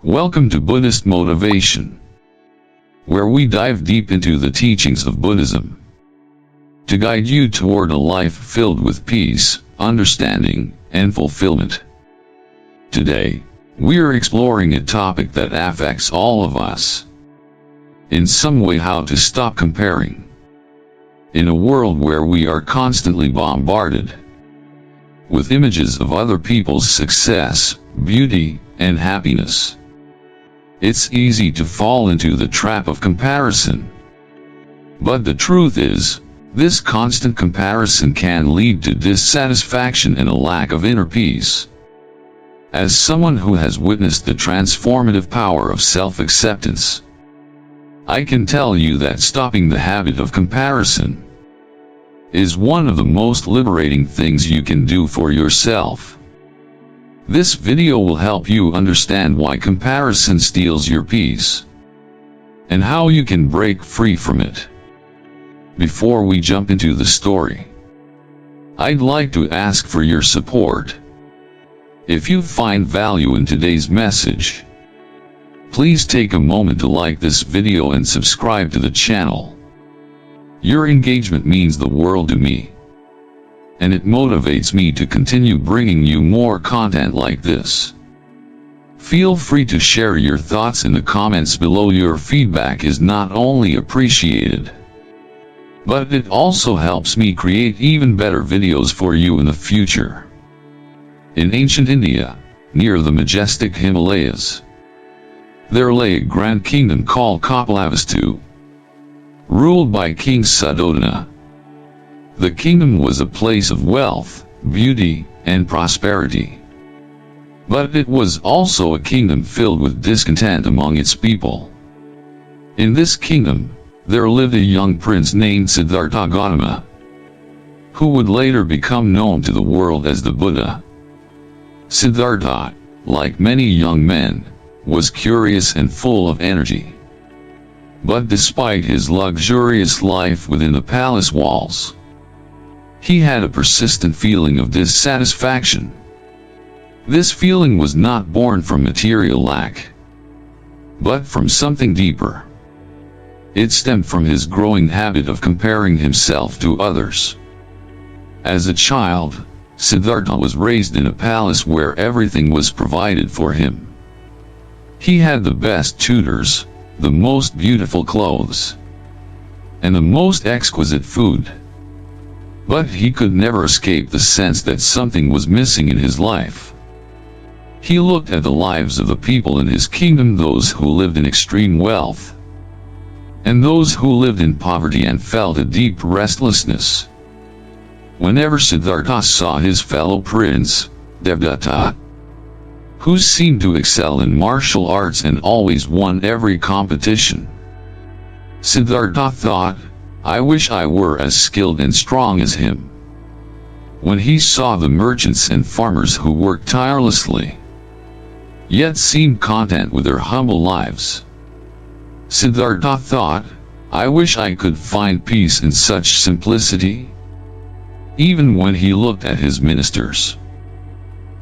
Welcome to Buddhist Motivation, where we dive deep into the teachings of Buddhism to guide you toward a life filled with peace, understanding, and fulfillment. Today, we're exploring a topic that affects all of us in some way: how to stop comparing. In a world where we are constantly bombarded with images of other people's success, beauty, and happiness, it's easy to fall into the trap of comparison. But the truth is, this constant comparison can lead to dissatisfaction and a lack of inner peace. As someone who has witnessed the transformative power of self-acceptance, I can tell you that stopping the habit of comparison is one of the most liberating things you can do for yourself. This video will help you understand why comparison steals your peace and how you can break free from it. Before we jump into the story, I'd like to ask for your support. If you find value in today's message, please take a moment to like this video and subscribe to the channel. Your engagement means the world to me, and it motivates me to continue bringing you more content like this. Feel free to share your thoughts in the comments below. Your feedback is not only appreciated, but it also helps me create even better videos for you in the future. In ancient India, near the majestic Himalayas, there lay a grand kingdom called Kapilavastu, ruled by King Suddhodana. The kingdom was a place of wealth, beauty, and prosperity. But it was also a kingdom filled with discontent among its people. In this kingdom, there lived a young prince named Siddhartha Gautama, who would later become known to the world as the Buddha. Siddhartha, like many young men, was curious and full of energy. But despite his luxurious life within the palace walls, he had a persistent feeling of dissatisfaction. This feeling was not born from material lack, but from something deeper. It stemmed from his growing habit of comparing himself to others. As a child, Siddhartha was raised in a palace where everything was provided for him. He had the best tutors, the most beautiful clothes, and the most exquisite food. But he could never escape the sense that something was missing in his life. He looked at the lives of the people in his kingdom, those who lived in extreme wealth, and those who lived in poverty, and felt a deep restlessness. Whenever Siddhartha saw his fellow prince, Devadatta, who seemed to excel in martial arts and always won every competition, Siddhartha thought, "I wish I were as skilled and strong as him." When he saw the merchants and farmers who worked tirelessly, yet seemed content with their humble lives, Siddhartha thought, "I wish I could find peace in such simplicity." Even when he looked at his ministers,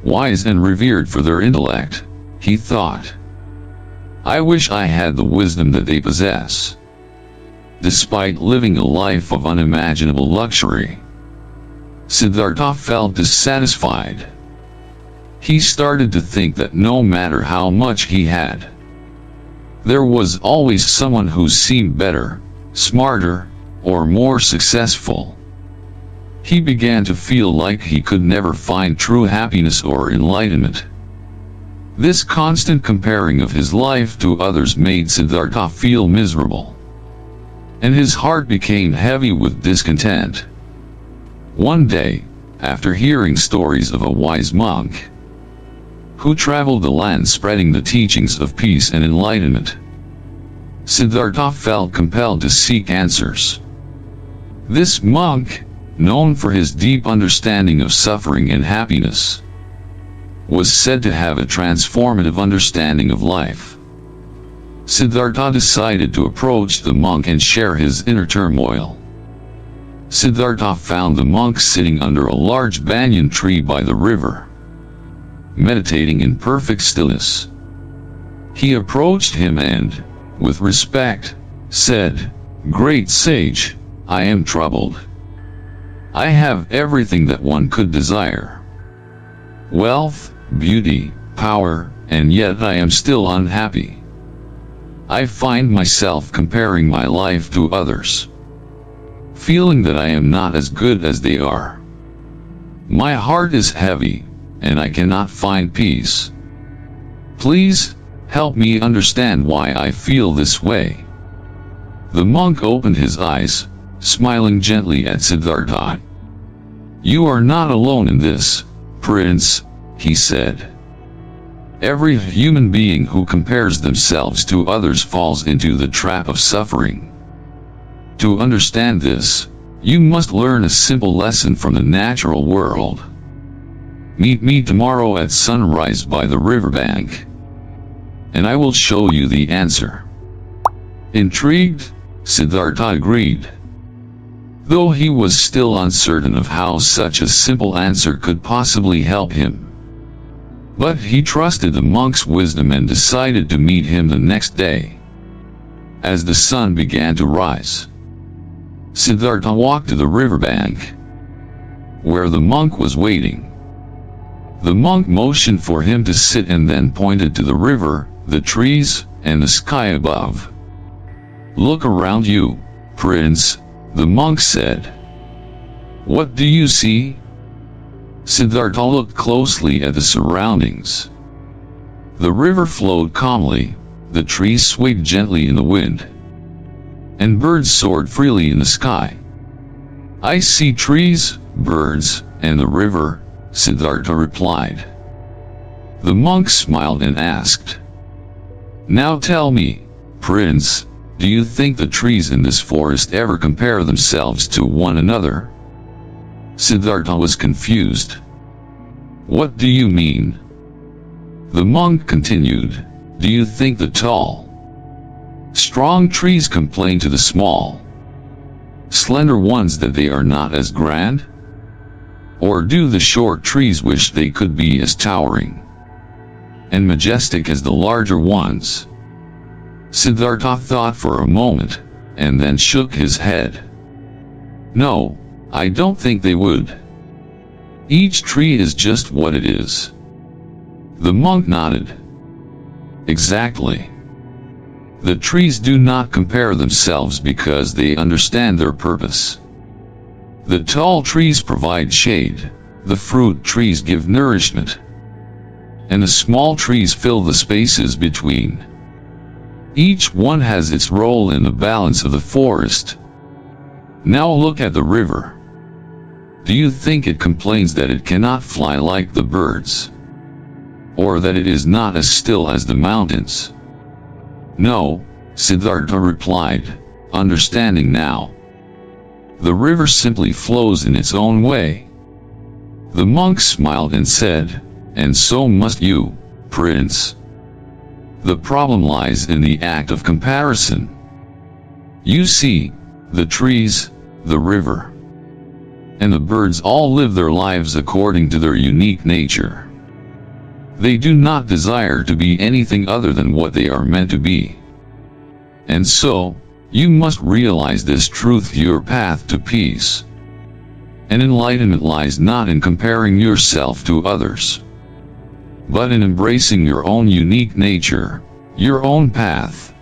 wise and revered for their intellect, he thought, "I wish I had the wisdom that they possess." Despite living a life of unimaginable luxury, Siddhartha felt dissatisfied. He started to think that no matter how much he had, there was always someone who seemed better, smarter, or more successful. He began to feel like he could never find true happiness or enlightenment. This constant comparing of his life to others made Siddhartha feel miserable, and his heart became heavy with discontent. One day, after hearing stories of a wise monk who traveled the land spreading the teachings of peace and enlightenment, Siddhartha felt compelled to seek answers. This monk, known for his deep understanding of suffering and happiness, was said to have a transformative understanding of life. Siddhartha decided to approach the monk and share his inner turmoil. Siddhartha found the monk sitting under a large banyan tree by the river, meditating in perfect stillness. He approached him and, with respect, said, "Great sage, I am troubled. I have everything that one could desire. Wealth, beauty, power, and yet I am still unhappy. I find myself comparing my life to others, feeling that I am not as good as they are. My heart is heavy, and I cannot find peace. Please, help me understand why I feel this way." The monk opened his eyes, smiling gently at Siddhartha. "You are not alone in this, Prince," he said. "Every human being who compares themselves to others falls into the trap of suffering. To understand this, you must learn a simple lesson from the natural world. Meet me tomorrow at sunrise by the riverbank, and I will show you the answer." Intrigued, Siddhartha agreed, though he was still uncertain of how such a simple answer could possibly help him. But he trusted the monk's wisdom and decided to meet him the next day. As the sun began to rise, Siddhartha walked to the riverbank, where the monk was waiting. The monk motioned for him to sit and then pointed to the river, the trees, and the sky above. "Look around you, Prince," the monk said. "What do you see?" Siddhartha looked closely at the surroundings. The river flowed calmly, the trees swayed gently in the wind, and birds soared freely in the sky. "I see trees, birds, and the river," Siddhartha replied. The monk smiled and asked, "Now tell me, Prince, do you think the trees in this forest ever compare themselves to one another?" Siddhartha was confused. "What do you mean?" The monk continued, "Do you think the tall, strong trees complain to the small, slender ones that they are not as grand? Or do the short trees wish they could be as towering and majestic as the larger ones?" Siddhartha thought for a moment, and then shook his head. "No, I don't think they would. Each tree is just what it is." The monk nodded. "Exactly. The trees do not compare themselves because they understand their purpose. The tall trees provide shade, the fruit trees give nourishment, and the small trees fill the spaces between. Each one has its role in the balance of the forest. Now look at the river. Do you think it complains that it cannot fly like the birds? Or that it is not as still as the mountains?" "No," Siddhartha replied, understanding now. "The river simply flows in its own way." The monk smiled and said, "And so must you, Prince. The problem lies in the act of comparison. You see, the trees, the river, and the birds all live their lives according to their unique nature. They do not desire to be anything other than what they are meant to be. And so, you must realize this truth: your path to peace and enlightenment lies not in comparing yourself to others, but in embracing your own unique nature, your own path."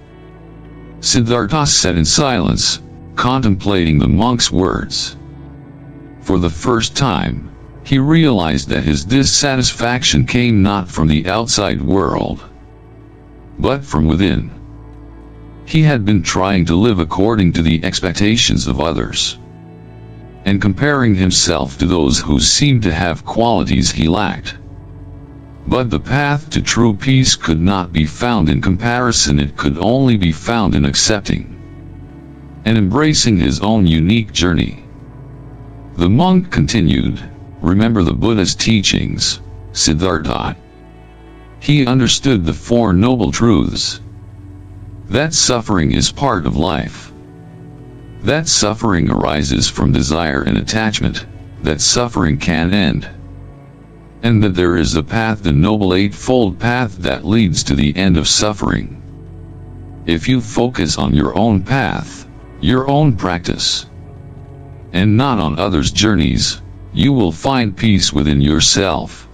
Siddhartha sat in silence, contemplating the monk's words. For the first time, he realized that his dissatisfaction came not from the outside world, but from within. He had been trying to live according to the expectations of others, and comparing himself to those who seemed to have qualities he lacked. But the path to true peace could not be found in comparison, it could only be found in accepting and embracing his own unique journey. The monk continued, "Remember the Buddha's teachings, Siddhartha. He understood the Four Noble Truths. That suffering is part of life. That suffering arises from desire and attachment. That suffering can end. and that there is a path, the Noble Eightfold Path, that leads to the end of suffering. If you focus on your own path, your own practice, and not on others' journeys, you will find peace within yourself.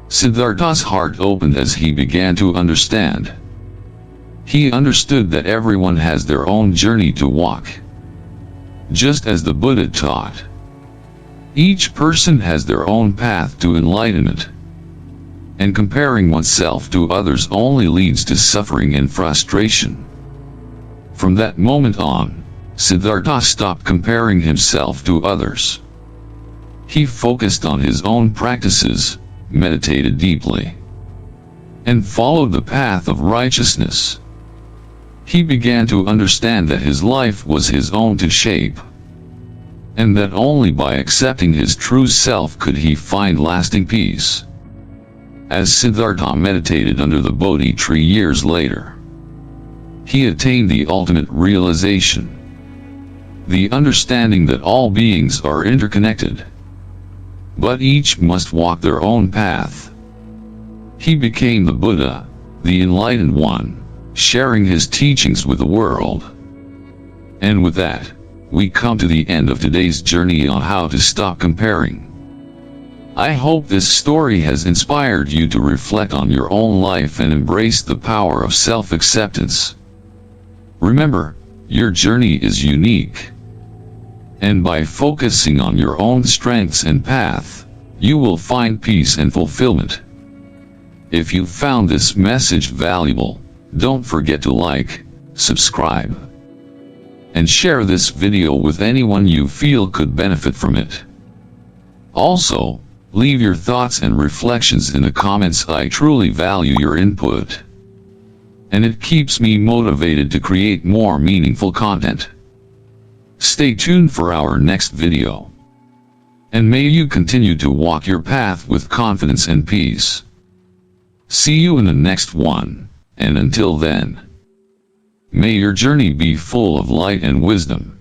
Siddhartha's heart opened as he began to understand. He understood that everyone has their own journey to walk. Just as the Buddha taught, each person has their own path to enlightenment, and comparing oneself to others only leads to suffering and frustration. From that moment on, Siddhartha stopped comparing himself to others. He focused on his own practices, meditated deeply, and followed the path of righteousness. He began to understand that his life was his own to shape, and that only by accepting his true self could he find lasting peace. As Siddhartha meditated under the Bodhi tree years later, he attained the ultimate realization, the understanding that all beings are interconnected, but each must walk their own path. He became the Buddha, the enlightened one, sharing his teachings with the world. And with that, we come to the end of today's journey on how to stop comparing. I hope this story has inspired you to reflect on your own life and embrace the power of self-acceptance. Remember, your journey is unique, and by focusing on your own strengths and path, you will find peace and fulfillment. If you found this message valuable, don't forget to like, subscribe, and share this video with anyone you feel could benefit from it. Also, leave your thoughts and reflections in the comments. I truly value your input, and it keeps me motivated to create more meaningful content. Stay tuned for our next video, and may you continue to walk your path with confidence and peace. See you in the next one, and until then, may your journey be full of light and wisdom.